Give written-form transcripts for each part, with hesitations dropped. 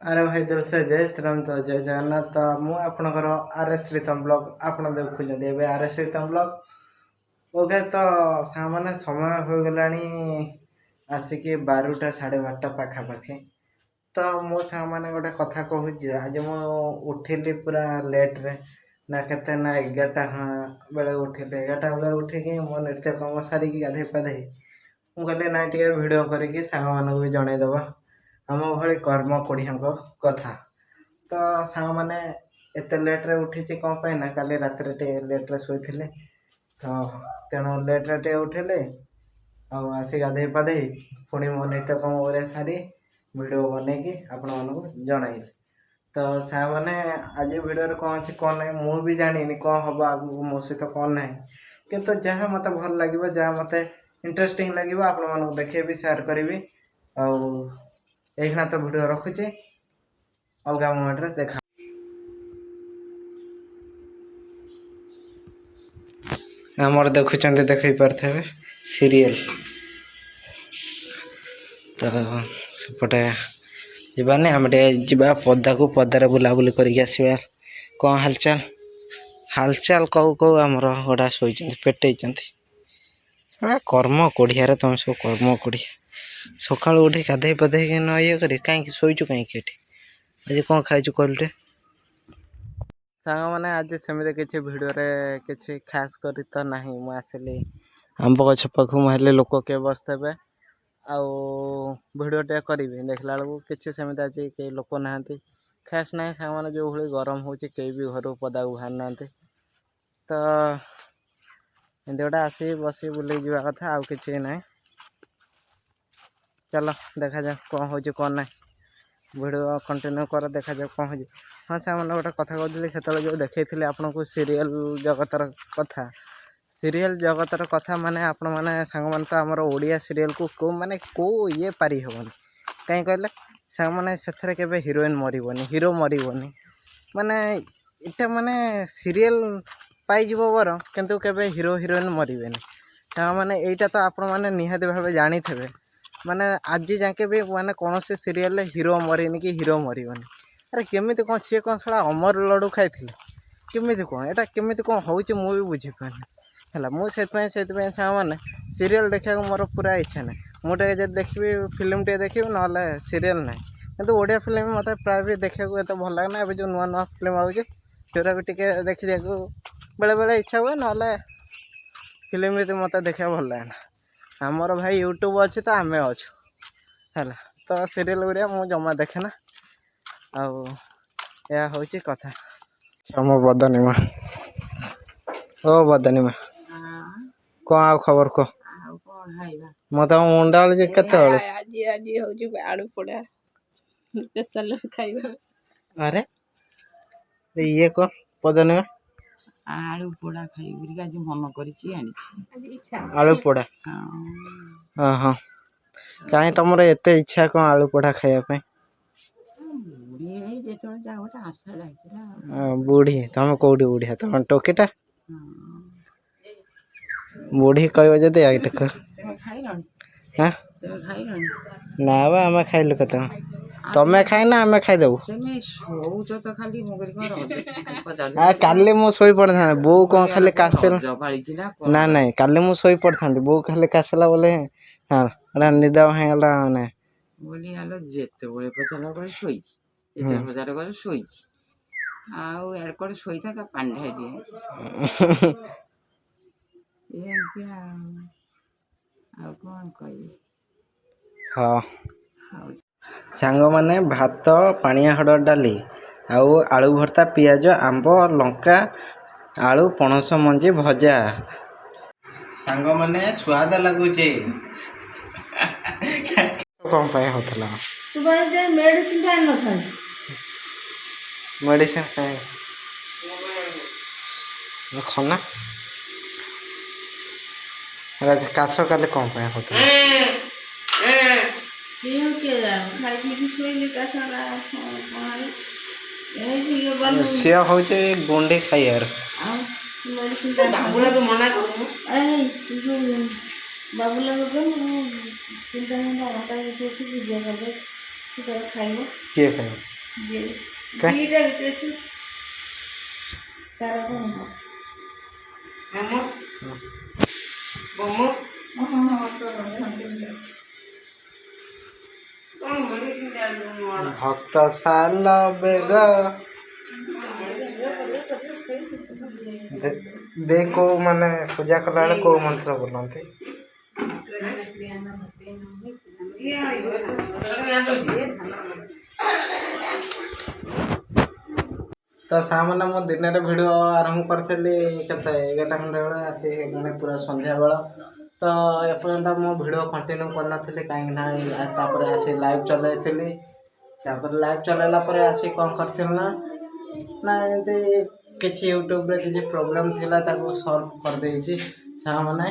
अरे भाई दिल से जय श्री राम तो जय जगन्नाथ तो मु आपणकर आर एस श्रीतम ब्लॉग आप देखुं आर एस श्रीतम ब्लॉग ओके तो सामान्य समय हो गलानी आसिकी 12टा 12:30 पाखापाखि तो मो सामान्य गोटे कथा कहूँ आज मु उठिली पूरा लेट्रे ना केते ना 11टा बेले उठिली 11टा बेले उठिकी मो नृत्य कम सारिकी गाधे पाधे मुझे कहली ना टे भिड करके सांग मानक भी जनईदबा आम भली कर्म कोढ़िया कथा तो सांग मैंने एत लेट्रे उठी कौन पाई ना काली रात लेट्रे शोले तो तेणु लेट्रे उठिले आसी गाधे पाधे पुणी मो नित्य कम सारी भिड बनईकि आपण मानक जनइली तो सांग मैंने आज भिडियो कौन अच्छी कौन ना मुझे जानी कौन हम आगे मो सहित कौन ना किंतु जहाँ मत भल लगे जहाँ मत इंटरेस्टिंग लगे आपण मानक देखेबी शेयर करी यही तो भिडियो रखुचे अलग मोमेंट रे देखा आमर देखुं देख पारे सीरियल तो सेपटे जाने आम जा पदा को पदार बुलाबुली करके कौन हालचाल हालचाल कहू कहू आमर गड़ा शोच पेटे कर्म कोढ़िया तुम सब कर्म कोढ़िया सका उठी गाधे पाधे न ये कर कहीं शोचु कहीं आज कौन खाई कहलु सांग मैंने आज सेमती किसी भिडियो किसी खास कर तो ना मुझे आंब गछ पाख मुझे लोक किए बसते भिडियोटे करी देखला बेलू किसी सेमती आज कई लोक ना खास ना सांग मैंने जो भाई गरम हो कई भी घर पदा को बाहर ना तो एमती गोटे आस बस बुले जावा कथा आउ कि ना चलो देखा जाए कौन हो कौन ना भिडियो कंटिन्यू कर देखा जाए कौन हो हाँ से मैंने गोटे कथा कहते से जो देखी आपन को सीरियल जगतर कथा सीरियल जगतर कथा माने आपण मैंने सांग मैंने तो आमर ओडिया सीरियल को माने को ये पारी हेनी कहीं कहले सांग मैंने से केवे हिरोइन मरबनी हिरो मरबनी माने इटा माने सीरियल पाइज बर किंतु केवे हिरो हिरोइन मरबे सांग मैंने यहीटा तो आपण मैंने निहाती भाव जानी थे माने आज जाके भी माने कौन से सीरियल हिरो मरीनी कि हिरो मरबनी अरे केमी कौन सी कौन साला अमर लड्डू खाई केमी कौन यहाँ केमी कौन हो मुझे बुझीपारे है मुझे सांग मैंने सीरियल देखा मोर पूरा इच्छा ना मुझे जब देखी फिल्म टे देखी ना सीरियल ना किंतु ओडिया फिल्म मत प्राय भी देखा ये भल लगना अब जो नुआ नुआ फिल्म आगे जोरा भी टे देखी देखो बेले बेले इच्छा हुए ना फिल्म भी मत देखा भल लगना आमर भाई यूट्यूब अच्छे तो आम अच्छु है तो सीरियल गुड़िया मुझे जमा देखे ना या हूँ कथा मो बदनीमा ओ बदनीमा कौन आ खबर कह मत मुंडा जे केते आलू पोड़ा अरे ये को बदनीमा आलू पोड़ा खाई आज मन कर आलू पोड़ा हाँ हाँ कहीं तुम एत इच्छा कौन आलू पोड़ा खायापी बुढ़ी तुम कौटी बुढ़िया तुम टोकीटा बुढ़ी कह जदि हाँ ना आम खाइलु कत तमें खाइना आम खाईदेबू काली मु शोई पड़ था बो कौन खाली कासल ना ना काली मु शोई पड़ था बो खाली कासला बोले हाँ निद होगा ना हाँ सांग माने भात पानिया हड़ डाली आउ आलू भर्ता पियाज आंब लंका आलू पणस मंजी भजा सांग माने स्वाद लगुचे कौन पाए होतला तू बाय मेडिसिन टाइम न था मेडिसिन खाए खना काश काले कौन पाए होतला सी हूँ गुंडे खाइबार बाबूला किए खाइब Cái? Đi đây cái sự. Tao không học. Mama. Mama. ଭକ୍ତ ସାଲ ବେଗ ଦେ କୋଉ ମାନେ ପୂଜା କଲା ବେଳେ କୋଉ ମନ୍ତ୍ର ବୋଲନ୍ତି? ତ ସାଙ୍ଗମାନେ ମୁଁ ଦିନରେ ଭିଡ଼ିଓ ଆରମ୍ଭ କରିଥିଲି କେତେ 11ଟା ଖଣ୍ଡେ ବେଳେ ଆସି ମାନେ ପୁରା ସନ୍ଧ୍ୟାବେଳ ତ ଏପର୍ଯ୍ୟନ୍ତ ମୁଁ ଭିଡ଼ିଓ କଣ୍ଟିନ୍ୟୁ କରିନଥିଲି କାହିଁକିନା ତାପରେ ଆସି ଲାଇଭ୍ ଚଲାଇଥିଲି। ତାପରେ ଲାଇଭ୍ ଚଲାଇଲା ପରେ ଆସି କ'ଣ କରିଥିଲି ନା ଏମିତି କିଛି ୟୁଟ୍ୟୁବରେ କିଛି ପ୍ରୋବ୍ଲେମ୍ ଥିଲା ତାକୁ ସଲ୍ଭ କରିଦେଇଛି ସାଙ୍ଗମାନେ।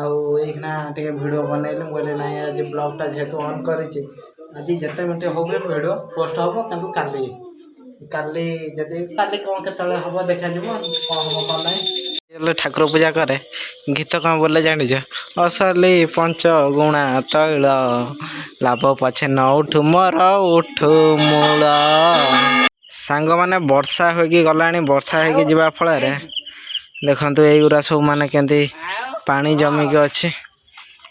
ଆଉ ଏଇଖିନା ଟିକେ ଭିଡ଼ିଓ ବନେଇଲି। ମୁଁ କହିଲି ନାଇଁ ଆଜି ବ୍ଲଗ୍ଟା ଯେହେତୁ ଅନ୍ କରିଛି ଆଜି ଯେତେ ମିନିଟ୍ ହଉ ବି ଭିଡ଼ିଓ ପୋଷ୍ଟ ହେବ, କିନ୍ତୁ କାଲି ଯଦି କାଲି କ'ଣ କେତେବେଳେ ହେବ ଦେଖାଯିବ କ'ଣ ହେବ କ'ଣ ନାହିଁ। ହେଲେ ଠାକୁର ପୂଜା କରେ ଗୀତ କ'ଣ ବୋଲେ ଜାଣିଛ? ଅସଲି ପଞ୍ଚ ଗୁଣା ତୈଳ ଲାଭ ପଛେ ନ ଉଠୁ ମୋର ଉଠୁ ମୂଳ। ସାଙ୍ଗମାନେ ବର୍ଷା ହୋଇକି ଗଲାଣି। ବର୍ଷା ହେଇକି ଯିବା ଫଳରେ ଦେଖନ୍ତୁ ଏଇଗୁଡ଼ା ସବୁ ମାନେ କେମିତି ପାଣି ଜମିକି ଅଛି,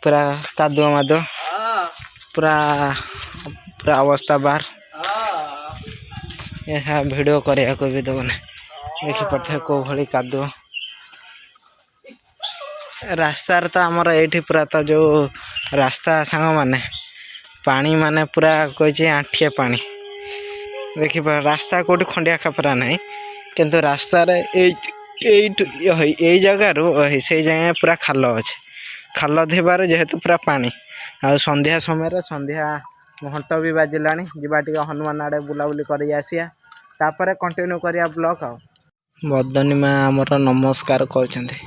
ପୁରା କାଦୁଅ ମାଦୁଅ, ପୁରା ଅବସ୍ଥା ବାହାର। ଏହା ଭିଡ଼ିଓ କରିବାକୁ ବି ଦେବନି। ଦେଖିପାରୁଥିବେ କେଉଁ ଭଳି କାଦୁଅ। ରାସ୍ତାରେ ତ ଆମର ଏଇଠି ପୁରା ତ ଯେଉଁ ରାସ୍ତା ସାଙ୍ଗମାନେ ପାଣି ମାନେ ପୁରା କହିଛି ଆଣ୍ଠିଏ ପାଣି। ଦେଖିପାର ରାସ୍ତା କେଉଁଠି ଖଣ୍ଡିଆ ଖାପରା ନାହିଁ, କିନ୍ତୁ ରାସ୍ତାରେ ଏଇ ଜାଗାରୁ ସେଇ ଯାଏଁ ପୁରା ଖାଲ ଅଛି। ଖାଲ ଥିବାରୁ ଯେହେତୁ ପୁରା ପାଣି। ଆଉ ସନ୍ଧ୍ୟା ସମୟରେ ସନ୍ଧ୍ୟା ଘଣ୍ଟ ବି ବାଜିଲାଣି। ଯିବା ଟିକେ ହନୁମାନ ଆଡ଼େ ବୁଲାବୁଲି କରିକି ଆସିବା, ତାପରେ କଣ୍ଟିନ୍ୟୁ କରିବା ବ୍ଲଗ୍। ଆଉ ବଦନୀ ମା ଆମର ନମସ୍କାର କରୁଛନ୍ତି।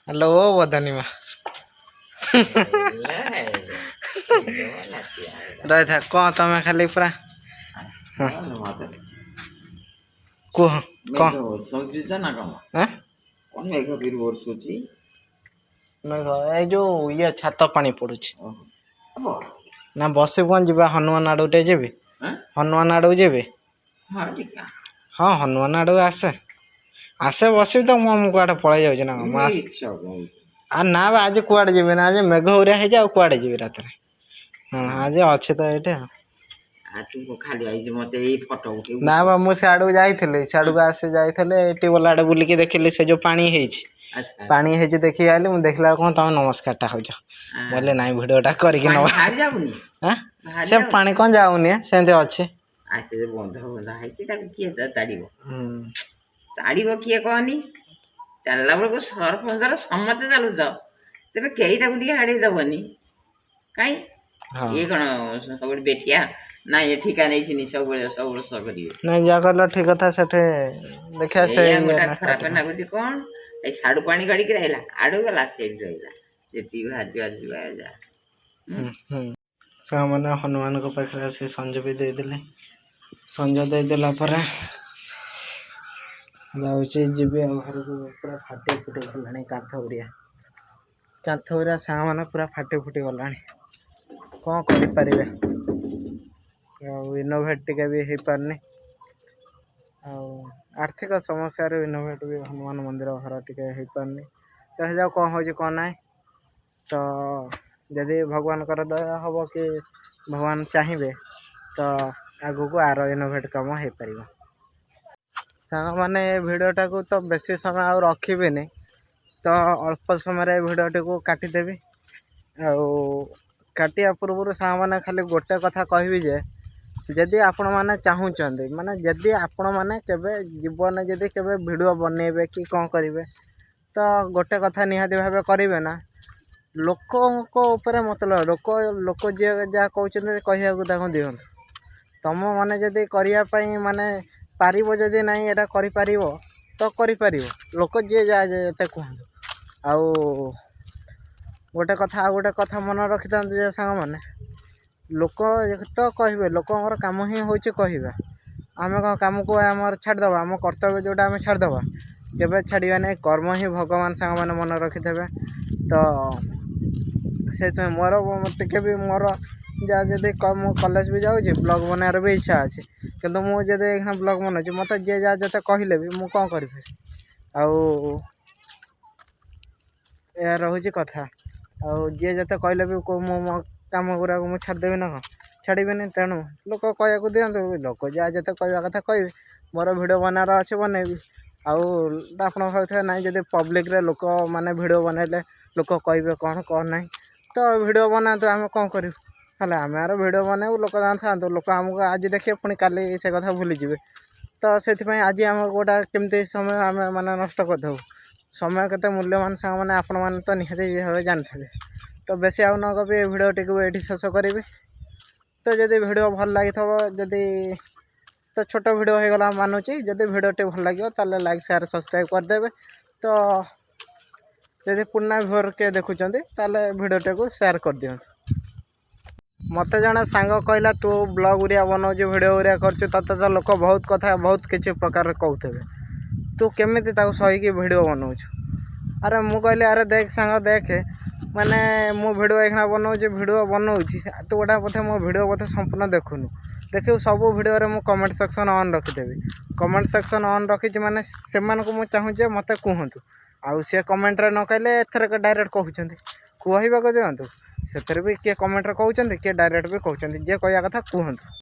ହ୍ୟାଲୋ ବଦନୀ ମା। ରହିଥା କ'ଣ ତମେ ଖାଲି ପୁରା କୁହ କ'ଣ ଏଇ ଯେଉଁ ଇଏ ଛାତ ପାଣି ପଡ଼ୁଛି ନା ବସିବୁ କ'ଣ? ଯିବା ହନୁମାନ ଆଡ଼କୁ ଟିକେ ଯିବି। ହନୁମାନ ଆଡ଼କୁ ଯିବି। ହଁ ହନୁମାନ ଆଡ଼କୁ ଆସେ ବସିବି ତ। ମୁଁ କୁଆଡ଼େ ପଳେଇ ଯାଉଛି ନା କ'ଣ? ନା ବା ଆଜି କୁଆଡ଼େ ଯିବି ନା। ଆଜି ମେଘ ଉରିଆ ହେଇଛି, ଆଉ କୁଆଡ଼େ ଯିବି ରାତିରେ। ହଁ ଆଜି ଅଛି ତ ଏଇଠି। ନା ବା ମୁଁ ସିଆଡ଼କୁ ଯାଇଥିଲି, ସିଆଡ଼କୁ ଯାଇଥିଲି ଟ୍ୟୁବଲ୍ ଆଡ଼େ ବୁଲିକି ଦେଖିଲି ସେ ଯେଉଁ ପାଣି ହେଇଛି ଦେଖିକି ଆଇଲି। ମୁଁ ଦେଖିଲା କ'ଣ ତମେ ନମସ୍କାରଟା ହେଉଛ। ବୋଲେ ନାଇଁ ଭିଡ଼ିଓଟା କରିକି ନେବା। ସେ ପାଣି କ'ଣ ଯାଉନି, ସେମିତି ଅଛି। ତାଡ଼ିବ କିଏ କହନି? ଚାଲିଲା ବେଳକୁ ସରପଞ୍ଚର ସମସ୍ତେ ଚାଲୁଛ, ତେବେ କେହି ତାକୁ ଟିକେ ଆଡ଼େଇ ଦେବନି କାହିଁ? ଇଏ କ'ଣ ସବୁବେଳେ ବେଠିଆ? ନାଇଁ ଏ ଠିକା ନେଇଥିନି ସବୁବେଳେ କରିବେ। ନାଇଁ ଯାହା କହିଲ ଠିକ କଥା। ସେଠି ଦେଖିବା ଖରାପ ଲାଗୁଛି କ'ଣ? ଏଇ ସାଡ଼ୁ ପାଣି ଗାଡ଼ିକି ରହିଲା, ଆଡ଼ୁ ଗଲା ସେଇଠି ରହିଲା। ଯେତିକି ବାହାରିଯିବା ଯା। ସାଙ୍ଗମାନେ ହନୁମାନଙ୍କ ପାଖରେ ଆସି ସଞ୍ଜ ବି ଦେଇଦେଲେ। ସଞ୍ଜ ଦେଇଦେଲା ପରେ ଯାଉଛି ଯିବି ଆଉ ଘରକୁ। ପୁରା ଫାଟି ଫୁଟି ଗଲାଣି କାନ୍ଥ ଉରିଆ ସାଙ୍ଗମାନେ ପୁରା ଫାଟି ଫୁଟି ଗଲାଣି। କ'ଣ କରିପାରିବେ? ଆଉ ଇନୋଭେଟ୍ ଟିକେ ବି ହେଇପାରୁନି। ଆଉ ଆର୍ଥିକ ସମସ୍ୟାରୁ ଇନୋଭେଟ୍ ବି ହନୁମାନ ମନ୍ଦିର ଘର ଟିକେ ହେଇପାରୁନି। ଦେଖାଯାଉ କ'ଣ ହେଉଛି କ'ଣ ନାହିଁ। ତ ଯଦି ଭଗବାନଙ୍କର ଦୟା ହେବ କି ଭଗବାନ ଚାହିଁବେ ତ ଆଗକୁ ଆର ଇନୋଭେଟ୍ କାମ ହେଇପାରିବ। ସାଙ୍ଗମାନେ ଏ ଭିଡ଼ିଓଟାକୁ ତ ବେଶୀ ସମୟ ଆଉ ରଖିବିନି, ତ ଅଳ୍ପ ସମୟରେ ଏ ଭିଡ଼ିଓଟିକୁ କାଟିଦେବି। ଆଉ କାଟିବା ପୂର୍ବରୁ ସାଙ୍ଗମାନେ ଖାଲି ଗୋଟେ କଥା କହିବି ଯେ ଯଦି ଆପଣମାନେ ଚାହୁଁଛନ୍ତି, ମାନେ ଯଦି ଆପଣମାନେ କେବେ ଜୀବନରେ ଯଦି କେବେ ଭିଡ଼ିଓ ବନେଇବେ କି କ'ଣ କରିବେ, ତ ଗୋଟେ କଥା ନିହାତି ଭାବେ କରିବେ ନା, ଲୋକଙ୍କ ଉପରେ ମତଲବ ଲୋକ ଯିଏ ଯାହା କହୁଛନ୍ତି କହିବାକୁ ତାଙ୍କୁ ଦିଅନ୍ତୁ। ତମ ମାନେ ଯଦି କରିବା ପାଇଁ ମାନେ ପାରିବ, ଯଦି ନାହିଁ ଏଇଟା କରିପାରିବ ତ କରିପାରିବ। ଲୋକ ଯିଏ ଯାହା ଯେତେ କୁହନ୍ତୁ। ଆଉ ଗୋଟେ କଥା ମନେ ରଖିଥାନ୍ତୁ ଯେ ସାଙ୍ଗମାନେ, लोक तो कहे लोकर काम ही हूँ कहवा आम कौन कम को आम छाड़देवा आम कर्तव्य जोटा आम छाड़देवा केवे छाड़ा नहीं कर्म ही भगवान सांग मैंने मन रखिथे तो से मोर टे भी मोर जहाँ जदि कॉलेज भी जाऊँगी ब्लॉग बनार भी इच्छा अच्छे किंतु मुझे ब्लॉग बनाऊँ मत जी जहाँ जिते कहले भी मुझे कौन करी या रोचे कथा जी जिते कहले भी मो कम गुरा मुझे छाड़देवी ना कौन छाड़बी तेणु लोक कहू दिखाँ लोक जहाँ जिते कहवा कथा कह मोर भिड बनार अच्छे बनैबी आप भाई ना जब पब्लिक रे लोक मैंने भिड बनइले लोक कहे कौन कौन ना तो भिड बनातु आम कौन करूँ हेल्ला आम यार भिड बनइबू लोक था लोक आमको आज देखिए पुणी काली से कथा भूलीजे तो से आज आम गोटा केमती समय आम मैंने नष्ट करदे समय केते मूल्यवान सांग मैंने आपण मैंने तो निहाती भाव जानते तो बेसी आउ न कभी भिडियो टी ये शेष करी तो जदि भिडियो भल लगी जदि तो छोट भिडियो हो गला मानुची जदि भिडियो टी भल लगे ताले लाइक शेयर सब्सक्राइब करदेवे तो जदि पुना भोर के देखुं ताले भिडियो टी को शेयर कर दियो मत जड़े सांग कहला तू ब्लॉग उरिया बनाऊ भिडियो उरिया कर तो लोक बहुत कथा बहुत किसी प्रकार कहते तू केमी सहीकि भिडियो बनाऊ अरे मु कहली अरे देख सांग देख माने मो भिडियो एखना बनाऊँ भिडियो बनाऊँ तू गोटा बोधे मो भिडियो बोधे संपूर्ण देखुनु देखिए सब भिडियो मु कमेंट सेक्शन ऑन रखिदेवी कमेंट सेक्शन ऑन रखी माने से मुझे चाहूँ मत कहतु आउ सी कमेंट न कहले एथरक डायरेक्ट कहते कहवाक दिंतु से भी किए कमेंट कहते किए डायरेक्ट भी कहते जे कह कथा कहतु।